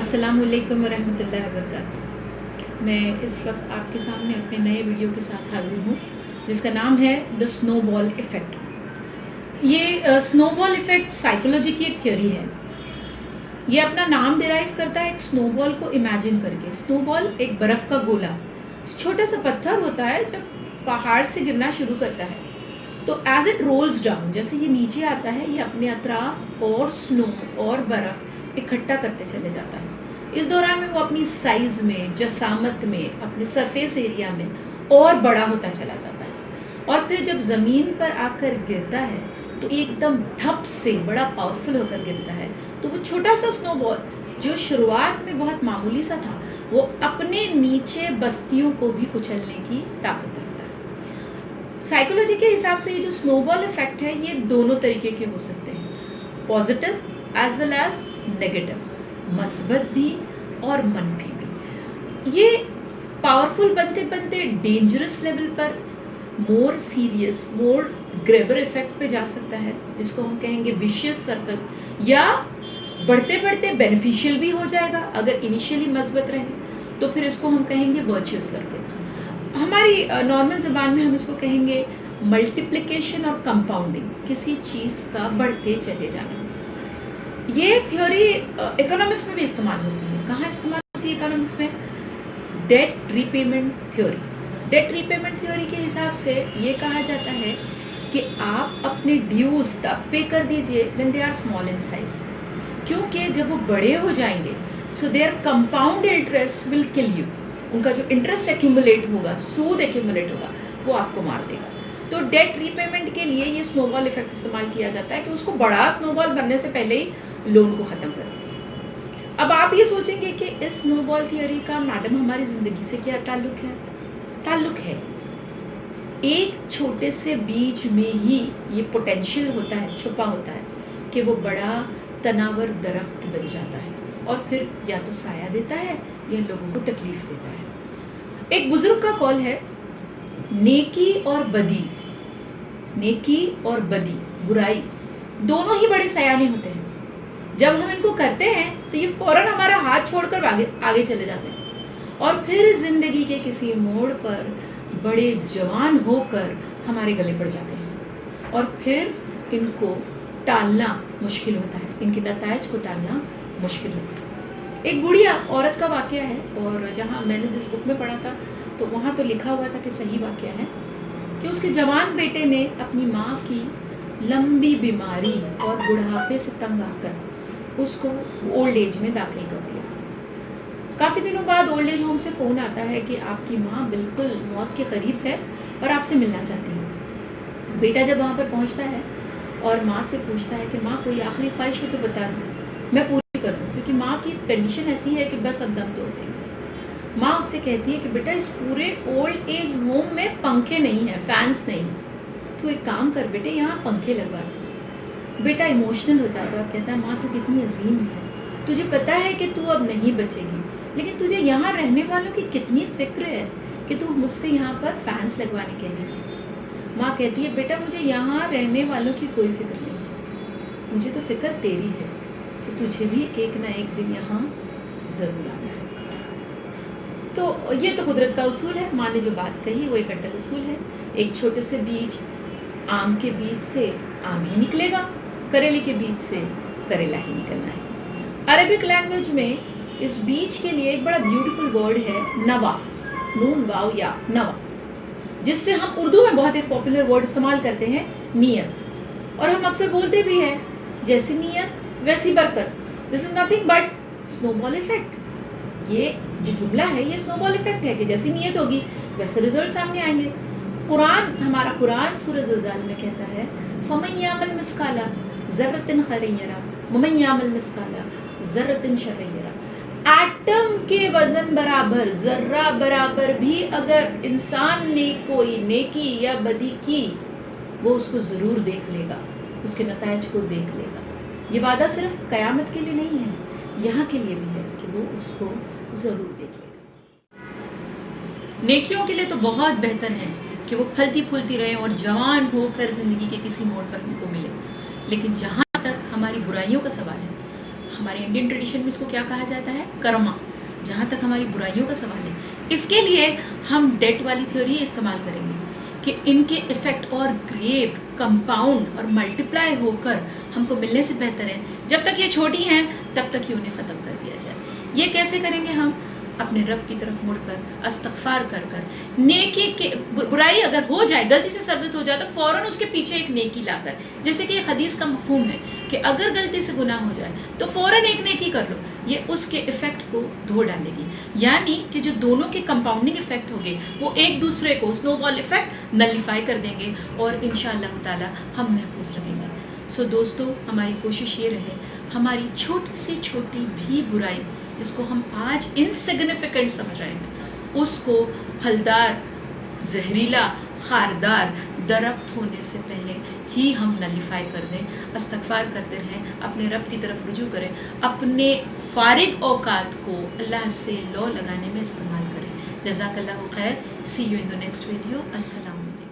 अस्सलाम वालेकुम वरहमतुल्लाहि वबरकातुहू। मैं इस वक्त आपके सामने अपने नए वीडियो के साथ हाजिर हूँ जिसका नाम है द स्नोबॉल इफ़ेक्ट। ये स्नोबॉल इफ़ेक्ट साइकोलॉजी की एक थ्योरी है। ये अपना नाम डिराइव करता है एक स्नोबॉल को इमेजिन करके। स्नोबॉल एक बर्फ़ का गोला, छोटा सा पत्थर होता है, जब पहाड़ से गिरना शुरू करता है तो एज इट रोल्स डाउन, जैसे ये नीचे आता है, ये अपने अतराफ और स्नो और बर्फ़ इकट्ठा करते चले जाता है। इस दौरान में वो अपनी साइज़ में, जसामत में, अपने सरफेस एरिया में और बड़ा होता चला जाता है। और फिर जब ज़मीन पर आकर गिरता है तो एकदम धप से बड़ा पावरफुल होकर गिरता है। तो वो छोटा सा स्नोबॉल जो शुरुआत में बहुत मामूली सा था, वो अपने नीचे बस्तियों को भी कुचलने की ताकत रखता है। साइकोलॉजी के हिसाब से ये जो स्नोबॉल इफेक्ट है, ये दोनों तरीके के हो सकते हैं, positive as well as negative, मस्बत भी और मनफी भी। ये पावरफुल बनते बनते डेंजरस लेवल पर मोर सीरियस, मोर ग्रेवर इफेक्ट पे जा सकता है, जिसको हम कहेंगे विशियस सर्कल, या बढ़ते बढ़ते बेनिफिशियल भी हो जाएगा अगर इनिशियली मस्बत रहे तो फिर इसको हम कहेंगे वर्चुअस सर्कल। हमारी नॉर्मल ज़बान में हम इसको कहेंगे मल्टीप्लिकेशन और कंपाउंडिंग, किसी चीज़ का बढ़ते चले जाना। ये थ्योरी इकोनॉमिक्स में भी इस्तेमाल होती है। कहाँ इस्तेमाल होती है इकोनॉमिक्स में? Debt repayment theory. Debt repayment theory के हिसाब से ये कहा जाता है कि आप अपने ड्यूज तब पे कर दीजिए when they are small in size, क्योंकि जब वो बड़े हो जाएंगे so their compound interest will kill you. उनका जो इंटरेस्ट एक्यूमुलेट होगा, सूद एक्यूमुलेट होगा, वो आपको मार देगा। तो डेट रीपेमेंट के लिए ये स्नोबॉल इफेक्ट इस्तेमाल किया जाता है कि उसको बड़ा स्नोबॉल बनने से पहले ही लोन को ख़त्म कर दीजिए। अब आप ये सोचेंगे कि इस स्नोबॉल थियोरी का मैडम हमारी ज़िंदगी से क्या ताल्लुक़ है? ताल्लुक़ है। एक छोटे से बीज में ही ये पोटेंशियल होता है, छुपा होता है कि वो बड़ा तनावर दरख्त बन जाता है और फिर या तो साया देता है या लोगों को तकलीफ देता है। एक बुजुर्ग का कॉल है, नेकी और बदी, नेकी और बदी, बुराई, दोनों ही बड़े सयाने होते हैं। जब हम इनको करते हैं तो ये फौरन हमारा हाथ छोड़कर आगे चले जाते हैं और फिर जिंदगी के किसी मोड़ पर बड़े जवान होकर हमारे गले पड़ जाते हैं और फिर इनको टालना मुश्किल होता है, इनके नतायज को टालना मुश्किल होता है। एक बुढ़िया औरत का वाकया है, और जहाँ मैंने जिस बुक में पढ़ा था तो वहाँ तो लिखा हुआ था कि सही वाकया है कि उसके जवान बेटे ने अपनी माँ की लंबी बीमारी और बुढ़ापे से तंग आकर उसको ओल्ड एज में दाखिल कर दिया। काफ़ी दिनों बाद ओल्ड एज होम से फ़ोन आता है कि आपकी माँ बिल्कुल मौत के करीब है और आपसे मिलना चाहती है। बेटा जब वहाँ पर पहुँचता है और माँ से पूछता है कि माँ कोई आखिरी ख्वाहिश हो तो बता दो, मैं पूरी कर दूँ, क्योंकि माँ की कंडीशन ऐसी है कि बस अब दम तोड़ देंगे। माँ उससे कहती है कि बेटा इस पूरे ओल्ड एज होम में पंखे नहीं है, फैंस नहीं, तो एक काम कर बेटे, यहाँ पंखे लगवा दो। बेटा इमोशनल हो जाता है और कहता है माँ तू कितनी अजीम है, तुझे पता है कि तू अब नहीं बचेगी, लेकिन तुझे यहाँ रहने वालों की कितनी फिक्र है कि तू मुझसे यहाँ पर फैंस लगवाने के लिए। माँ कहती है बेटा मुझे यहाँ रहने वालों की कोई फिक्र नहीं है, मुझे तो फिक्र तेरी है कि तुझे भी एक ना एक दिन यहाँ ज़रूर आना है। तो ये तो कुदरत का उसूल है। माँ ने जो बात कही वो एक अटल उसूल है। एक छोटे से बीज, आम के बीज से आम ही निकलेगा, करेले के बीज से करेला ही निकलना है। अरबिक लैंग्वेज में इस बीज के लिए एक बड़ा ब्यूटीफुल वर्ड है नवा, नून वाव या नवा, जिससे हम उर्दू में बहुत एक पॉपुलर वर्ड इस्तेमाल करते हैं नियत, और हम अक्सर बोलते भी हैं जैसी नियत वैसी बरकत। This is nothing but snowball effect. ये जो जुमला है ये स्नोबॉल इफेक्ट है कि जैसी नियत होगी वैसे रिजल्ट सामने आएंगे। कुरान, हमारा कुरान सूरह ज़िलज़ाल में कहता है फमन यामल मिस्काला ज़र्रतिन खैरन यरा वमन यामल मिस्काला ज़र्रतिन शर्रन यरा। एटम के वजन बराबर, जर्रा बराबर भी अगर इंसान ने कोई नेकी या बदी की, वो उसको ज़रूर देख लेगा, उसके नतायज को देख लेगा। ये वादा सिर्फ क़यामत के लिए नहीं है, यहाँ के लिए भी है कि वो उसको ज़रूर देख लेगा। नेकियों के लिए तो बहुत बेहतर है कि वो फलती फूलती रहे और जवान होकर ज़िंदगी के किसी मोड़ पर उनको मिले, लेकिन जहाँ तक हम हमारी बुराइयों का सवाल है, हमारे इंडियन ट्रेडिशन में इसको क्या कहा जाता है, कर्मा। जहाँ तक हमारी बुराइयों का सवाल है, इसके लिए हम डेट वाली थ्योरी इस्तेमाल करेंगे कि इनके इफेक्ट और ग्रेव, कंपाउंड और मल्टीप्लाई होकर हमको मिलने से बेहतर है जब तक ये छोटी हैं तब तक ही उन्हें ख़त्म कर दिया जाए। ये कैसे करेंगे हम? अपने रब की तरफ मुड़कर, अस्तगफार कर कर, नेकी के, बुराई अगर हो जाए, गलती से सरजद हो जाए तो फौरन उसके पीछे एक नेकी लाकर, जैसे कि हदीस का मफहूम है कि अगर गलती से गुनाह हो जाए तो फौरन एक नेकी कर लो, ये उसके इफेक्ट को धो डालेगी। यानी कि जो दोनों के कंपाउंडिंग इफेक्ट होंगे वो एक दूसरे को, स्नोबॉल इफेक्ट, नलीफाई कर देंगे और इंशाअल्लाह ताला हम महफूज रहेंगे। सो दोस्तों, हमारी कोशिश ये रहे हमारी छोटी से छोटी भी बुराई जिसको हम आज इनसिग्निफिकेंट समझ रहे हैं, उसको फलदार, जहरीला, खारदार दरख्त होने से पहले ही हम नलीफाई कर दें। इस्तगफार करते रहें, अपने रब की तरफ रुजू करें, अपने फारिग औकात को अल्लाह से लौ लगाने में इस्तेमाल करें। जज़ाकल्लाहु खैर। See you in the next video. अस्सलाम वालेकुम।